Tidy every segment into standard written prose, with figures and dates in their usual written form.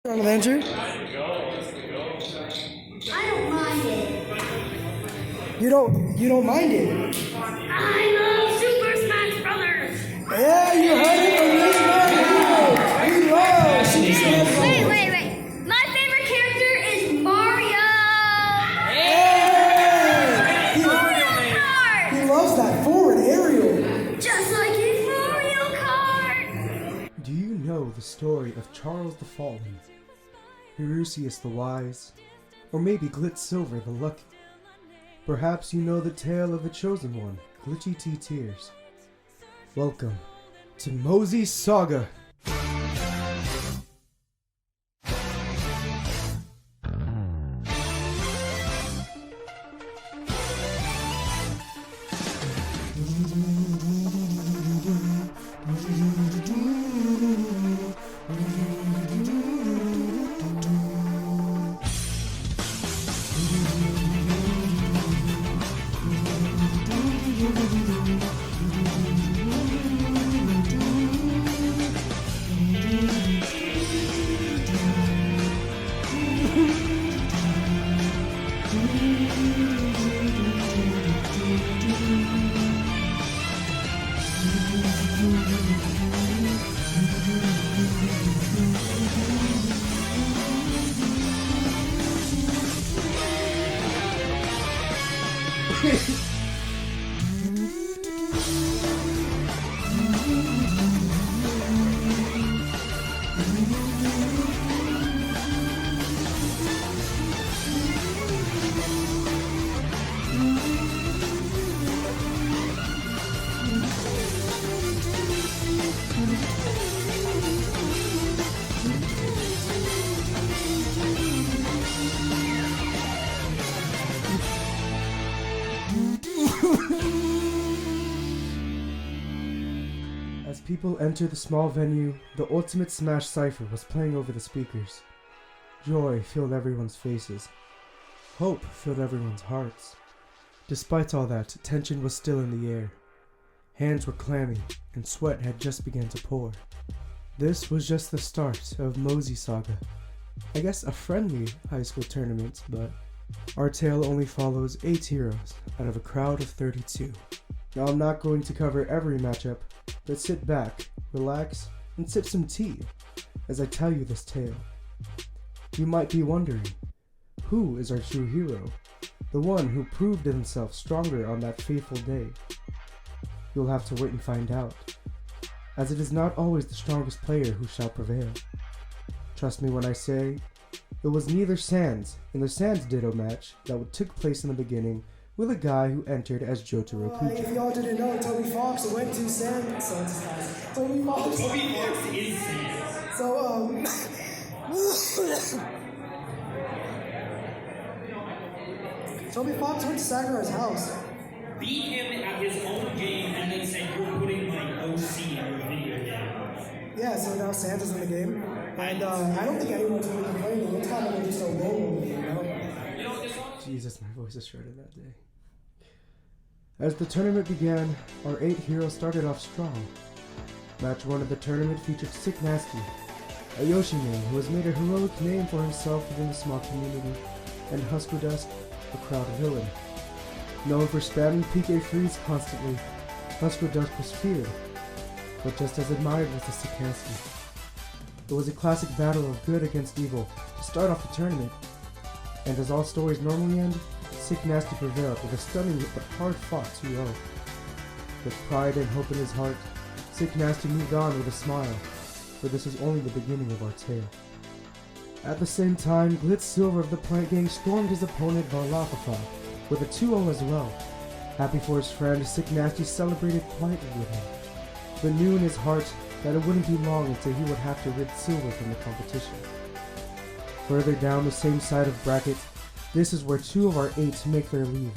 Adventure? I don't mind it. You don't mind it? I love Super Smash Brothers. Yeah, you heard it from this man. He loves Super Smash Bros. Wait. My favorite character is Mario. Hey! He loves that forward aerial. Just like his Mario Kart. Do you know the story of Charles the Fallen, Eurystheus the Wise, or maybe Glitz Silver the Lucky? Perhaps you know the tale of the chosen one, Glitchy T Tears. Welcome to Mosey's Saga. As people entered the small venue, the Ultimate Smash Cypher was playing over the speakers. Joy filled everyone's faces. Hope filled everyone's hearts. Despite all that, tension was still in the air. Hands were clammy, and sweat had just begun to pour. This was just the start of Mosey Saga. I guess a friendly high school tournament, but our tale only follows 8 heroes out of a crowd of 32. Now I'm not going to cover every matchup, but sit back, relax, and sip some tea as I tell you this tale. You might be wondering, who is our true hero? The one who proved himself stronger on that fateful day? You'll have to wait and find out, as it is not always the strongest player who shall prevail. Trust me when I say, it was neither Sans in the Sans Ditto match that took place in the beginning with a guy who entered as Jotaro Kujo. If y'all didn't know, Toby Fox went to Sans house. Toby Fox is Sans. So, Toby Fox went to Sakurai's house. Beat him at his own game and then say you're putting my OC in your video game. Yeah, so now Sans is in the game. And I don't think anyone's really complaining. It's kind of just a role game, you know? Jesus, my voice is shredded that day. As the tournament began, our 8 heroes started off strong. Match 1 of the tournament featured Sick Nasty, a Yoshi man who has made a heroic name for himself within the small community, and Husko Dusk, a crowd villain. Known for spamming PK Freeze constantly, Husko Dusk was feared, but just as admired was the Sick Nasty. It was a classic battle of good against evil to start off the tournament, and as all stories normally end, Sick Nasty prevailed with a stunning but hard-fought 2-0. With pride and hope in his heart, Sick Nasty moved on with a smile, for this was only the beginning of our tale. At the same time, Glitz Silver of the Plant Gang stormed his opponent Alpharad with a 2-0 as well. Happy for his friend, Sick Nasty celebrated quietly with him, but knew in his heart that it wouldn't be long until he would have to rid Silver from the competition. Further down the same side of bracket, this is where 2 of our 8 make their leave.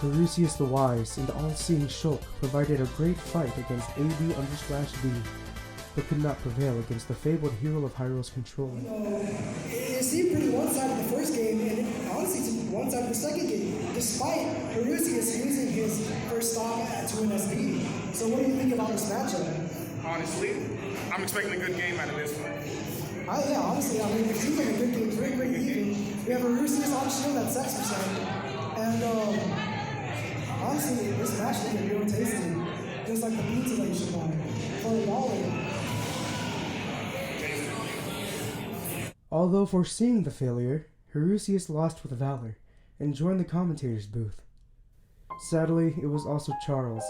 Eurystheus the Wise and all-seeing Shulk provided a great fight against AB_B, but could not prevail against the fabled hero of Hyro's control. It seemed pretty one-sided the first game, and it honestly seemed one-sided the second game, despite Eurystheus using his first stop to win SD. So what do you think about this matchup? Honestly, I'm expecting a good game out of this one. Yeah, honestly, I mean, it seems like a good game. Very, very even. We have a Rusius on shield at 6%. And, honestly, this match is getting real tasty. Just like the pizza that you should buy for $1. Although foreseeing the failure, Herusius lost with valor and joined the commentator's booth. Sadly, it was also Charles,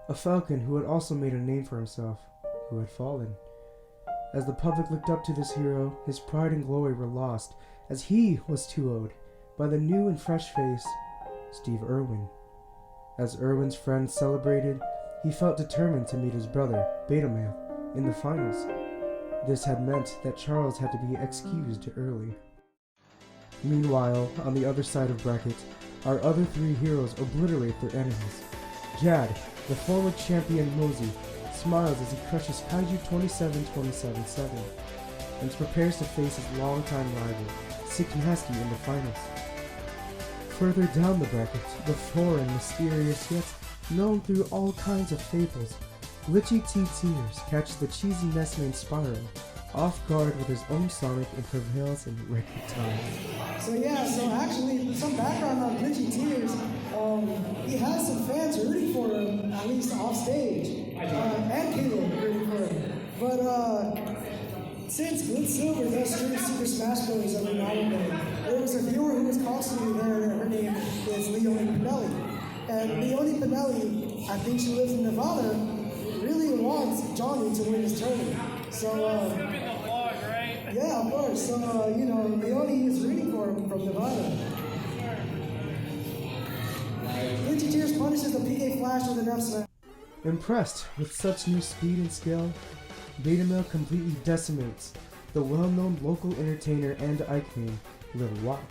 a falcon who had also made a name for himself, who had fallen. As the public looked up to this hero, his pride and glory were lost, as he was 2-0'd by the new and fresh face, Steve Irwin. As Irwin's friends celebrated, he felt determined to meet his brother, Betamail, in the finals. This had meant that Charles had to be excused early. Meanwhile, on the other side of bracket, our other three heroes obliterate their enemies. Jad, the former champion Mosey, smiles as he crushes Kaiju 27-27-7 and prepares to face his longtime rival, Sick Nasty, in the finals. Further down the bracket, the foreign, mysterious, yet known through all kinds of fables, Glitchy T Tears catches the cheesy Nessman Spyro off guard with his own Sonic and prevails in record time. So actually, some background on Glitchy Tears. He has some fans rooting for him, at least off stage, and Caleb rooting for him. But since Blitz Silver does stream Super Smash Bros. Every now and then, there was a viewer who was constantly there, and her name is Leonie Pinelli. And Leonie Pinelli, I think she lives in Nevada, really wants Johnny to win his tournament. So, yeah, of course. So, Leonie is rooting for him from Nevada. Glitchy Tears punishes the PK Flash with an F smash. Impressed with such new speed and skill, Betamail completely decimates the well-known local entertainer and Ike name, Lil Wop,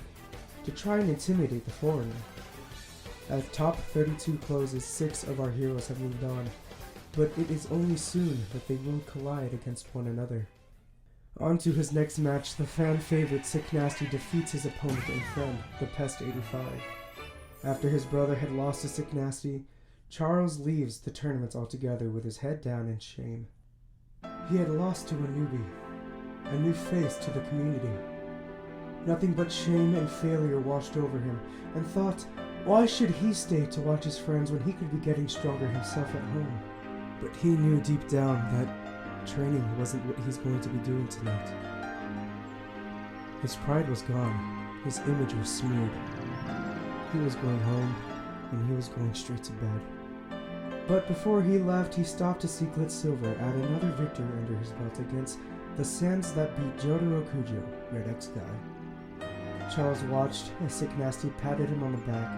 to try and intimidate the foreigner. At top 32 closes, 6 of our heroes have moved on, but it is only soon that they will collide against one another. On to his next match, the fan favorite Sick Nasty defeats his opponent and friend, the Pest 85. After his brother had lost to Sick Nasty, Charles leaves the tournament altogether with his head down in shame. He had lost to a newbie, a new face to the community. Nothing but shame and failure washed over him, and thought, why should he stay to watch his friends when he could be getting stronger himself at home? But he knew deep down that training wasn't what he's going to be doing tonight. His pride was gone, his image was smeared. He was going home, and he was going straight to bed. But before he left, he stopped to see Glitz Silver add another victory under his belt against the Sands that beat Jotaro Kujo, Red X guy. Charles watched as Sick Nasty patted him on the back,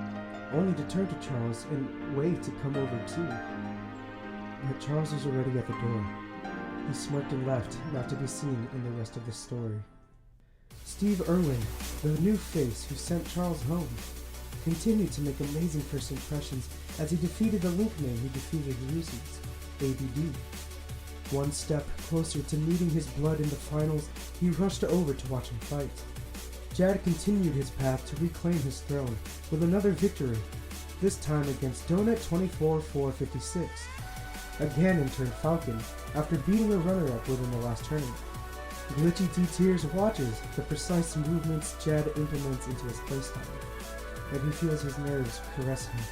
only to turn to Charles and wave to come over too. But Charles was already at the door. He smirked and left, not to be seen in the rest of the story. Steve Irwin, the new face who sent Charles home, continued to make amazing first impressions as he defeated the link man who defeated Rusi's, ABD. One step closer to meeting his blood in the finals, he rushed over to watch him fight. Jad continued his path to reclaim his throne with another victory, this time against Donut 24-456. Again in turn Falcon, after beating a runner-up within the last tournament. Glitchy T Tears watches the precise movements Jad implements into his playstyle, and he feels his nerves caress him.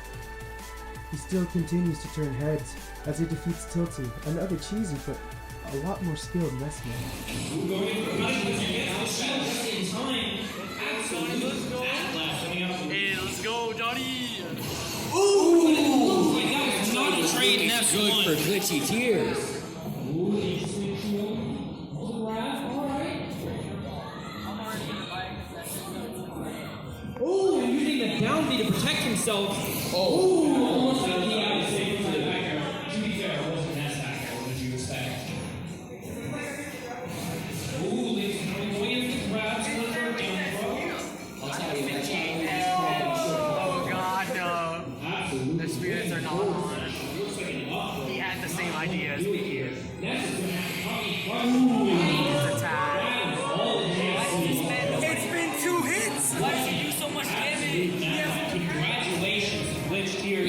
He still continues to turn heads as he defeats Tilty, another cheesy but a lot more skilled messman. Hey, let's go, Johnny! Ooh! That's not a trade, that's good for Glitchy Tears. Oh, using the down B to protect himself. Oh, almost like he had to save for the back air. To be fair, it wasn't that back air. What did you expect? Ooh, ladies and gentlemen, going into the grabs, down throw. I'll tell you that. Oh, God, no. Absolutely. The spirits are not on. He had the same idea as me. His attack. It's been 2 hits! Why does he do so much damage? Congratulations, Glitch Tears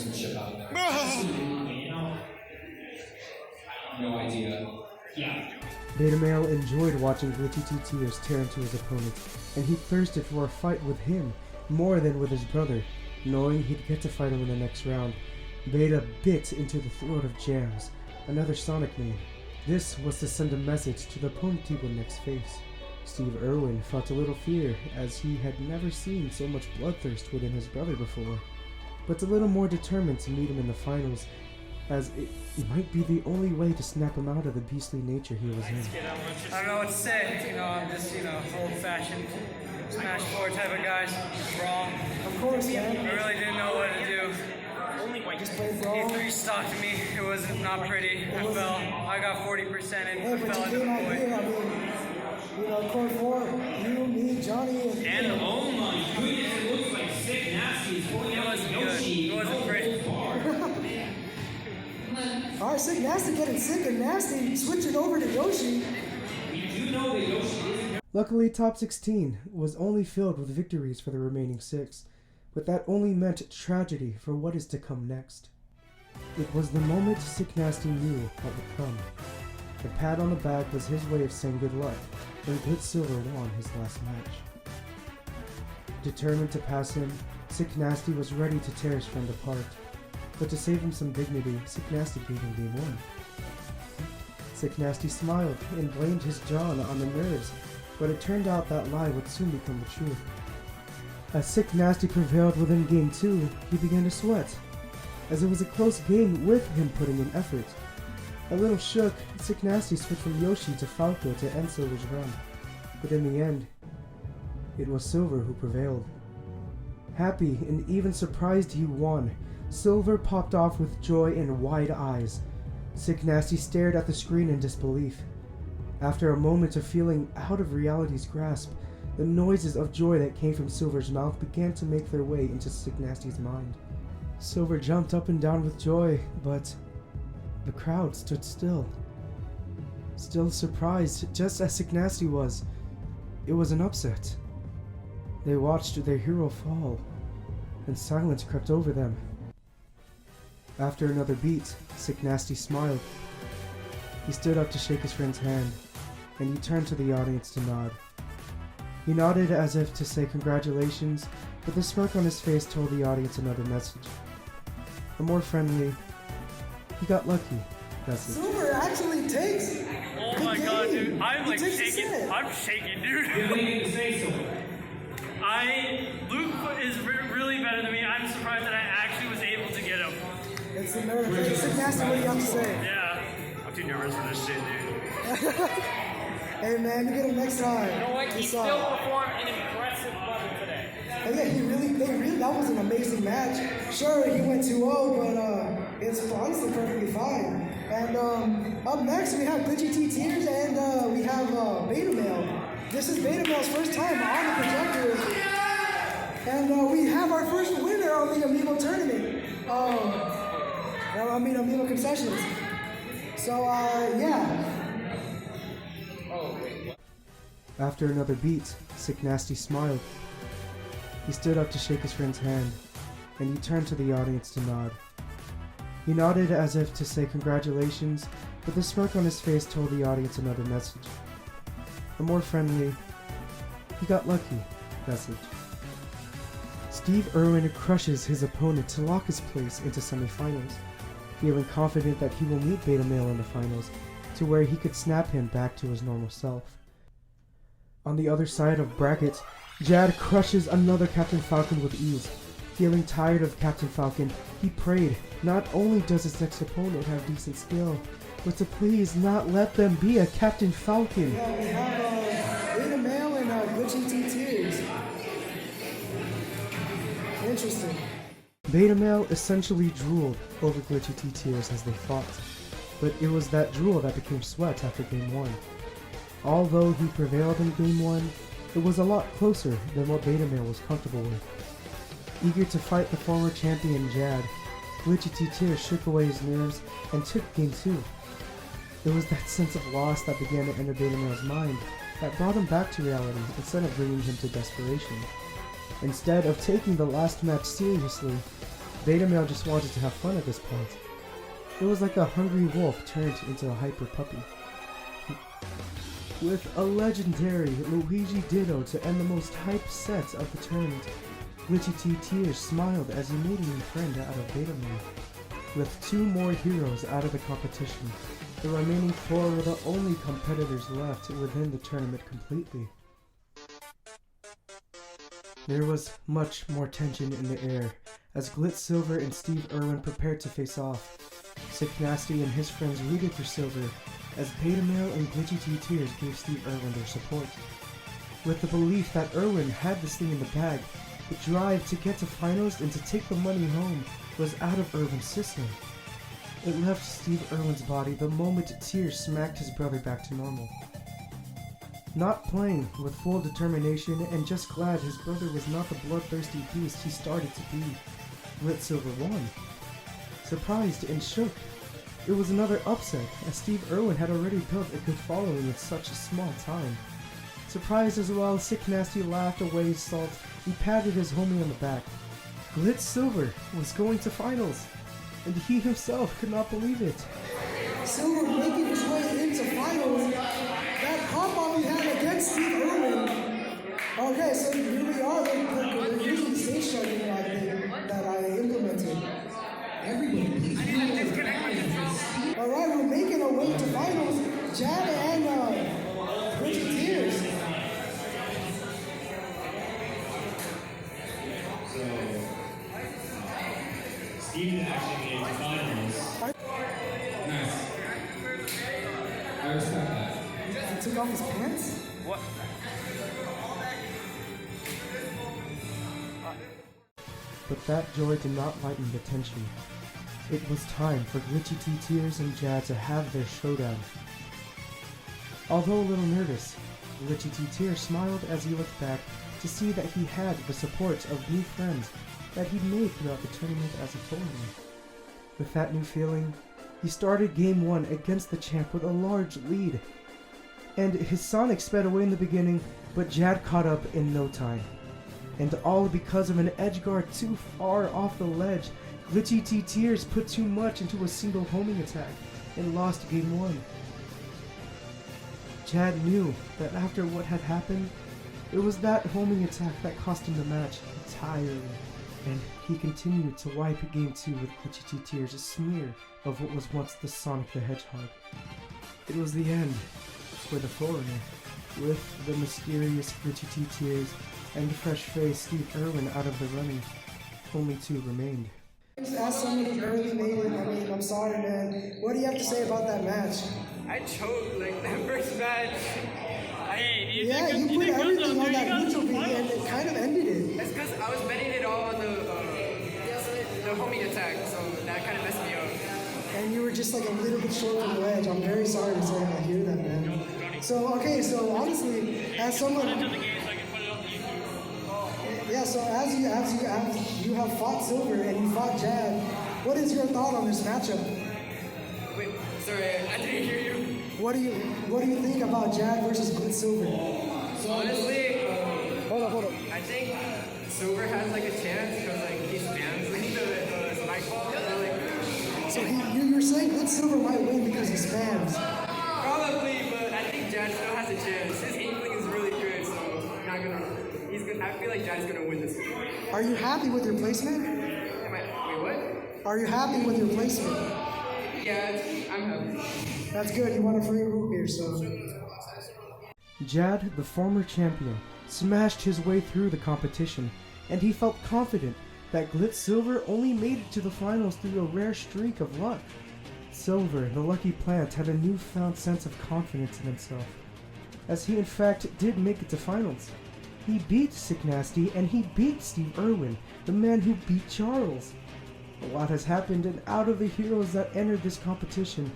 sportsmanship out there. No idea. Yeah. Beta Male enjoyed watching Glitchy T Tears tear into his opponent, and he thirsted for a fight with him more than with his brother, knowing he'd get to fight him in the next round. Beta bit into the throat of Jams, another Sonic name. This was to send a message to the opponent he would next face. Steve Irwin felt a little fear, as he had never seen so much bloodthirst within his brother before, but a little more determined to meet him in the finals, as it might be the only way to snap him out of the beastly nature he was in. I don't know what to say. I'm just, old-fashioned Smash 4 type of guy. Brawl. Of course, man. I really didn't know what to do. Just play brawl. He 3-stocked me. It was not pretty. I fell. I got 40% and Hey, but fell you into came the out void. here, Court 4, you, me, Johnny, And oh my goodness, it looks like Sick Nasty is pulling out wasn't Yoshi. good. It wasn't pretty. Alright, Sick Nasty getting sick and nasty, switching over to Yoshi. We do know that Yoshi is. Luckily, top 16 was only filled with victories for the remaining 6, but that only meant tragedy for what is to come next. It was the moment Sick Nasty knew what would come. The pat on the back was his way of saying good luck, when Glitch Silver won his last match. Determined to pass him, Sick Nasty was ready to tear his friend apart, but to save him some dignity, Sick Nasty gave him game 1. Sick Nasty smiled and blamed his John on the nerves, but it turned out that lie would soon become the truth. As Sick Nasty prevailed within game 2, he began to sweat, as it was a close game with him putting in effort. A little shook, Sick Nasty switched from Yoshi to Falco to end Silver's run, but in the end, it was Silver who prevailed. Happy and even surprised he won, Silver popped off with joy and wide eyes. Sick Nasty stared at the screen in disbelief. After a moment of feeling out of reality's grasp, the noises of joy that came from Silver's mouth began to make their way into Sick Nasty's mind. Silver jumped up and down with joy, but the crowd stood still. Still surprised, just as Sick Nasty was. It was an upset. They watched their hero fall, and silence crept over them. After another beat, Sick Nasty smiled. He stood up to shake his friend's hand, and he turned to the audience to nod. He nodded as if to say congratulations, but the smirk on his face told the audience another message. A more friendly, "You got lucky" message. Silver actually takes. Oh the my god, game. dude. I'm He like takes the shaking. set. I'm shaking, dude. What do you need to say so? Luke is really better than me. I'm surprised that I actually was able to get him. It's the nerve. Hey, Sick Nasty, what do you have to say? Yeah. I'm too nervous for this shit, dude. Hey man, you get him next time. You know what? He It's, still performed an impressive level today. yeah, that was an amazing match. Sure, he went 2-0, but it's honestly perfectly fine. And up next, we have Glitchy T Tears and we have Beta Male. This is Beta Male's first time on the projector. And we have our first winner on the Amiibo tournament. Amiibo concessions. So, yeah. After another beat, Sick Nasty smiled. He stood up to shake his friend's hand, and he turned to the audience to nod. He nodded as if to say congratulations, but the smirk on his face told the audience another message. A more friendly, "You got lucky" message. Steve Irwin crushes his opponent to lock his place into semifinals, feeling confident that he will meet Beta Male in the finals, to where he could snap him back to his normal self. On the other side of bracket, Jad crushes another Captain Falcon with ease. Feeling tired of Captain Falcon, he prayed not only does his next opponent have decent skill, but to please not let them be a Captain Falcon. Yeah, we have Beta Male and Glitchy T Tears. Interesting. Beta Male essentially drooled over Glitchy T Tears as they fought, but it was that drool that became sweat after Game 1. Although he prevailed in Game 1, it was a lot closer than what Beta Male was comfortable with. Eager to fight the former champion Jad, Glitchy T Tears shook away his nerves and took Game 2. It was that sense of loss that began to enter Beta Male's mind that brought him back to reality instead of bringing him to desperation. Instead of taking the last match seriously, Beta Male just wanted to have fun at this point. It was like a hungry wolf turned into a hyper puppy. With a legendary Luigi Ditto to end the most hyped set of the tournament, Glitchy T Tears smiled as he made a new friend out of Beta Male. With 2 more heroes out of the competition, the remaining 4 were the only competitors left within the tournament completely. There was much more tension in the air as Glitz Silver and Steve Irwin prepared to face off. Sick Nasty and his friends rooted for Silver as Beta Male and Glitchy T Tears gave Steve Irwin their support. With the belief that Irwin had this thing in the bag, the drive to get to finals and to take the money home was out of Irwin's system. It left Steve Irwin's body the moment Tears smacked his brother back to normal. Not playing with full determination and just glad his brother was not the bloodthirsty beast he started to be, Glitz Silver won. Surprised and shook, it was another upset as Steve Irwin had already built a good following in such a small time. Surprised as well, Sick Nasty laughed away his salt and patted his homie on the back. Glitz Silver was going to finals, and he himself could not believe it. Silver making his way into finals. That pop-up he had against Steve Irwin. Okay, so here we are. They're using the stage striking that I implemented. Everybody, please. Alright, we're making our way to finals. Jad and Richard Tears. Steven actually made the finals. Nice. I respect that. He took off his pants? What? But that joy did not lighten the tension. It was time for Glitchy T Tears and Jad to have their showdown. Although a little nervous, Glitchy T Tears smiled as he looked back to see that he had the support of new friends that he'd made throughout the tournament as a foreigner. With that new feeling, he started Game 1 against the champ with a large lead. And his Sonic sped away in the beginning, but Jad caught up in no time. And all because of an edge guard too far off the ledge, Glitchy T Tears put too much into a single homing attack and lost Game 1. Jad knew that after what had happened, it was that homing attack that cost him the match entirely. And he continued to wipe Game 2 with Glitchy T Tears, a smear of what was once the Sonic the Hedgehog. It was the end for the foreigner, with the mysterious Glitchy T Tears and the fresh-faced Steve Irwin out of the running. Only 2 remained. As someone who barely made it, I mean, I'm sorry, man. What do you have to say about that match? I choked like that first match. Yeah, you put everything on that neutral beat and it kind of ended it. It's because I was betting it all on the homing attack, so that kind of messed me up. And you were just like a little bit short from the ledge. I'm very sorry to say I hear that, man. So, okay, so honestly, as someone... Yeah, so as you have fought Silver and you fought Jad, what is your thought on this matchup? Wait, sorry, I didn't hear you. What do you think about Jad versus Glitz Silver? So honestly, Hold up. I think Silver has like a chance because like he spams like the spike ball. So you're saying Glitz Silver might win because he spams? Probably, but I think Jad still has a chance. His aiming is really good, so not gonna. I feel like Jad's gonna win this. Are you happy with your placement? Wait, what? Are you happy with your placement? Yeah, I'm happy. That's good. You want a free root beer, so. Jad, the former champion, smashed his way through the competition, and he felt confident that Glitz Silver only made it to the finals through a rare streak of luck. Silver, the lucky plant, had a newfound sense of confidence in himself, as he in fact did make it to finals. He beat Sick Nasty, and he beat Steve Irwin, the man who beat Charles. A lot has happened, and out of the heroes that entered this competition,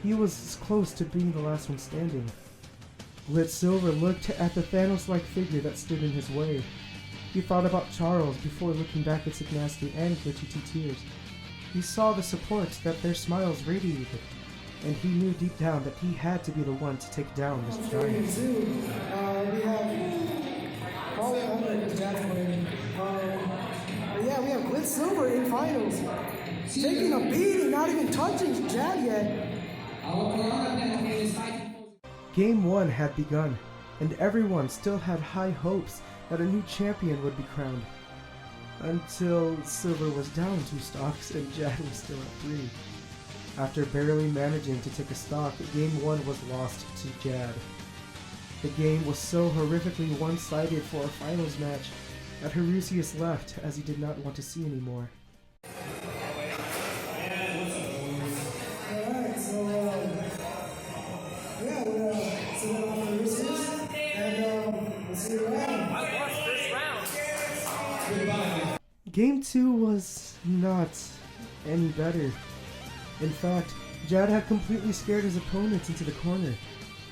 he was as close to being the last one standing. Glitz Silver looked at the Thanos-like figure that stood in his way. He thought about Charles before looking back at Sick Nasty and Glitchy T Tears. He saw the support that their smiles radiated, and he knew deep down that he had to be the one to take down this giant. We have probably under his Jad winning. We have Glitz Silver in finals. taking a beating, not even touching Jad yet. Game 1 had begun, and everyone still had high hopes that a new champion would be crowned. Until Silver was down 2 stocks and Jad was still at 3. After barely managing to take a stock, Game 1 was lost to Jad. The game was so horrifically one-sided for a finals match that Harusius left as he did not want to see anymore. Alright, so, yeah, we're sitting on Harusius, and we'll see you around. Game 2 was not any better. In fact, Jad had completely scared his opponent into the corner.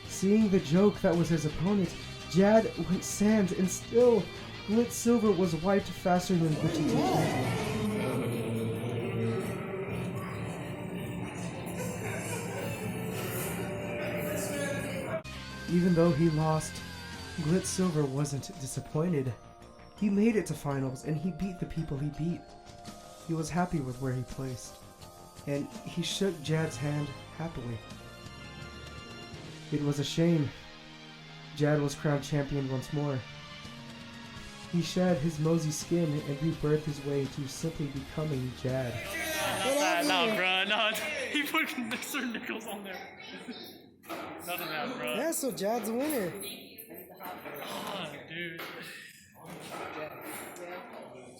Seeing the joke that was his opponent, Jad went Sans, and still, Glitz Silver was wiped faster than Glitchy Tears. Even though he lost, Glitz Silver wasn't disappointed. He made it to finals, and he beat the people he beat. He was happy with where he placed, and he shook Jad's hand happily. It was a shame. Jad was crowned champion once more. He shed his mosey skin and rebirthed his way to simply becoming Jad. No, bro, no. He put Mr. Nichols on there. None of that, bro. Yeah, so Jad's a winner. Oh, dude.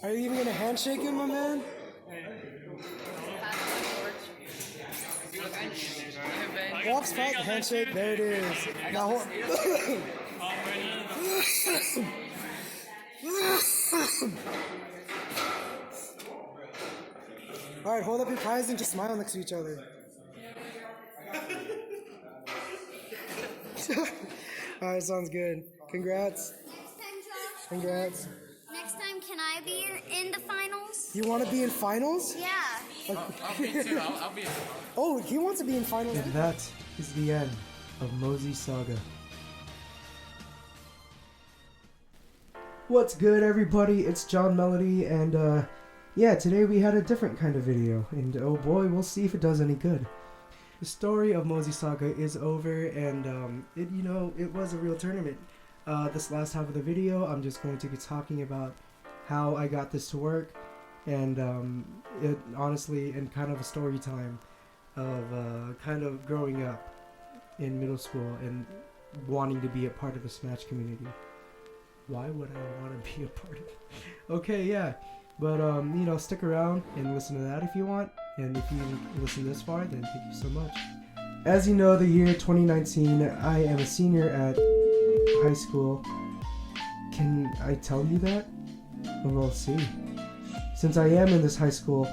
Are you even gonna handshake him, my man? Walks past handshake, there it is. Now, alright, hold up your prize and just smile next to each other. Alright, sounds good. Congrats. Next time, Josh. Congrats. Next time, can I be in the finals? You want to be in finals? Yeah. I'll be too. I'll be. Oh, he wants to be in finals. And that is the end of Mosey Saga. What's good, everybody? It's John Melody, and yeah, today we had a different kind of video, and oh boy, we'll see if it does any good. The story of Mosey Saga is over, and it was a real tournament. This last half of the video, I'm just going to be talking about how I got this to work, and it honestly, and kind of a story time of kind of growing up in middle school and wanting to be a part of the Smash community. Why would I want to be a part of it? Okay, yeah. But, stick around and listen to that if you want. And if you listen this far, then thank you so much. As you know, the year 2019, I am a senior at high school. Can I tell you that? We'll see. Since I am in this high school,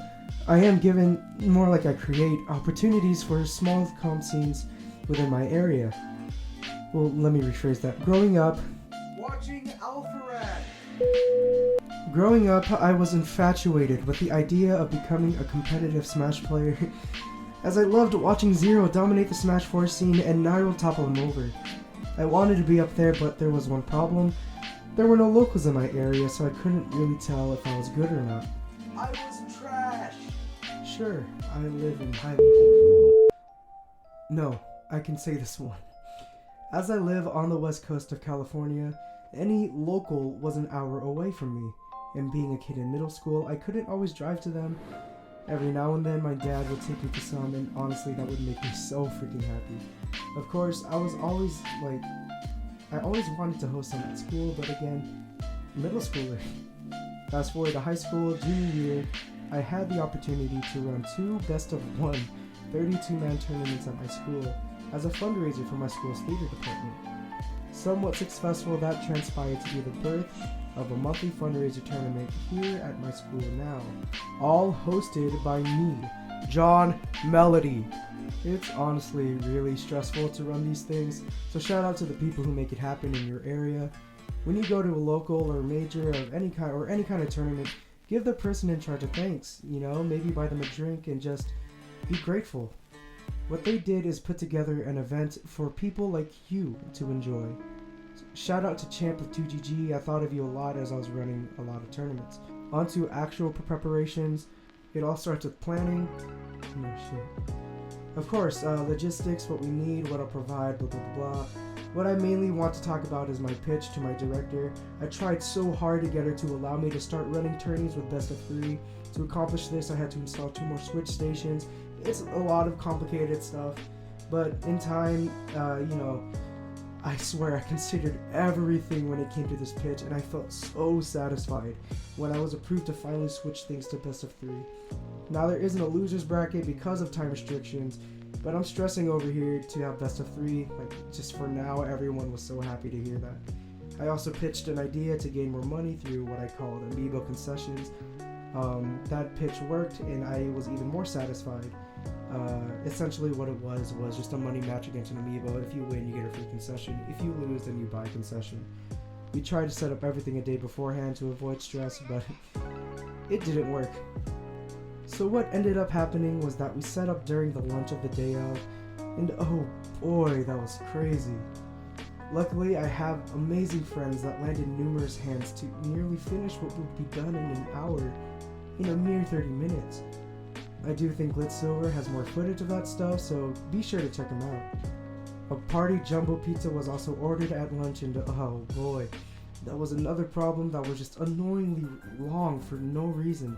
I am given, more like I create, opportunities for small comp scenes within my area. Well, let me rephrase that. Growing up, watching Alpharad. Growing up, I was infatuated with the idea of becoming a competitive Smash player, as I loved watching Zero dominate the Smash 4 scene and Nairo topple him over. I wanted to be up there, but there was one problem. There were no locals in my area, so I couldn't really tell if I was good or not. I was trash! Sure, I live in Highland. No, I can say this one. As I live on the west coast of California, any local was an hour away from me, and being a kid in middle school, I couldn't always drive to them. Every now and then my dad would take me to some, and honestly that would make me so freaking happy. Of course, I always wanted to host some at school, but again, middle schooler. Fast forward to high school, junior year, I had the opportunity to run 2 best-of-1 32-man tournaments at my school as a fundraiser for my school's theater department. Somewhat successful, that transpired to be the birth of a monthly fundraiser tournament here at my school now, all hosted by me, John Melody. It's honestly really stressful to run these things, so shout out to the people who make it happen in your area. When you go to a local or major of any kind or any kind of tournament, give the person in charge a thanks, maybe buy them a drink and just be grateful. What they did is put together an event for people like you to enjoy. Shout out to Champ with 2GG, I thought of you a lot as I was running a lot of tournaments. On to actual preparations. It all starts with planning. No shit. Of course, logistics, what we need, what I'll provide, blah blah blah. What I mainly want to talk about is my pitch to my director. I tried so hard to get her to allow me to start running tourneys with best of 3. To accomplish this, I had to install 2 more switch stations. It's a lot of complicated stuff, but in time, you know, I swear I considered everything when it came to this pitch, and I felt so satisfied when I was approved to finally switch things to best of 3. Now there isn't a loser's bracket because of time restrictions, but I'm stressing over here to have best of 3. Like, just for now, everyone was so happy to hear that. I also pitched an idea to gain more money through what I called amiibo concessions. That pitch worked, and I was even more satisfied. Essentially what it was just a money match against an amiibo. If you win, you get a free concession. If you lose, then you buy a concession. We tried to set up everything a day beforehand to avoid stress, but it didn't work. So what ended up happening was that we set up during the lunch of the day of, and oh boy, that was crazy. Luckily, I have amazing friends that lent in numerous hands to nearly finish what would be done in an hour, in a mere 30 minutes. I do think Glitz Silver has more footage of that stuff, so be sure to check him out. A party jumbo pizza was also ordered at lunch, and oh boy, that was another problem that was just annoyingly long for no reason.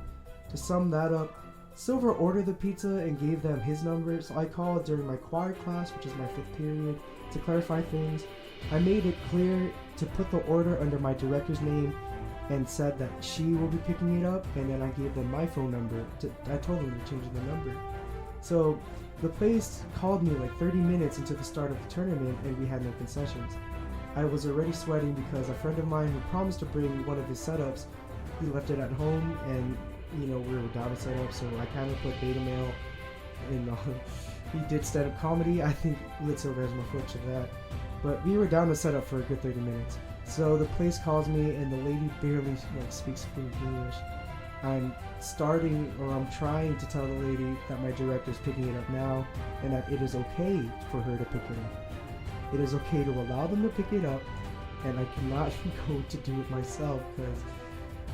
To sum that up, Silver ordered the pizza and gave them his number, so I called during my choir class, which is my 5th period, to clarify things. I made it clear to put the order under my director's name and said that she will be picking it up, and then I gave them my phone number. I told them to change the number. So the place called me like 30 minutes into the start of the tournament, and we had no concessions. I was already sweating because a friend of mine who promised to bring one of his setups, he left it at home, and you know, we were down a setup, so I kind of put beta mail in. He did stand-up comedy. I think Glitz Silver has more footage of that. But we were down the setup for a good 30 minutes. So the place calls me, and the lady barely speaks fluent English. I'm trying to tell the lady that my director's picking it up now, and that it is okay for her to pick it up. It is okay to allow them to pick it up, and I cannot go to do it myself because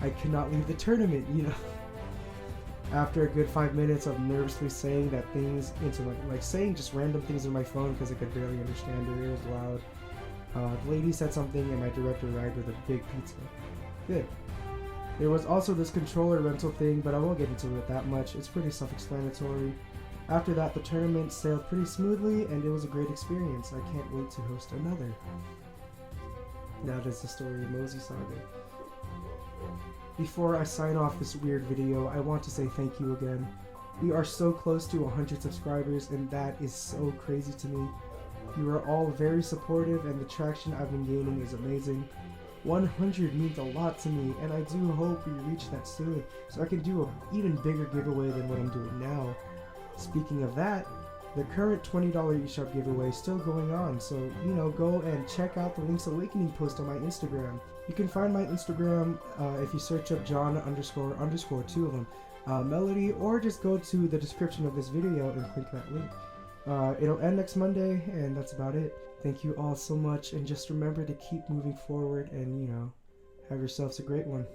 I cannot leave the tournament, you know. After a good 5 minutes of nervously saying that things into saying just random things on my phone because I could barely understand her, it was loud. The lady said something, and my director arrived with a big pizza. Good. There was also this controller rental thing, but I won't get into it that much. It's pretty self-explanatory. After that, the tournament sailed pretty smoothly, and it was a great experience. I can't wait to host another. That is the story of Mosey Saga. Before I sign off this weird video, I want to say thank you again. We are so close to 100 subscribers, and that is so crazy to me. You are all very supportive, and the traction I've been gaining is amazing. 100 means a lot to me, and I do hope we reach that soon, so I can do an even bigger giveaway than what I'm doing now. Speaking of that, the current $20 eShop giveaway is still going on, so, you know, go and check out the Link's Awakening post on my Instagram. You can find my Instagram if you search up John__, 2 of them, Melody, or just go to the description of this video and click that link. It'll end next Monday, and that's about it. Thank you all so much, and just remember to keep moving forward and, you know, have yourselves a great one.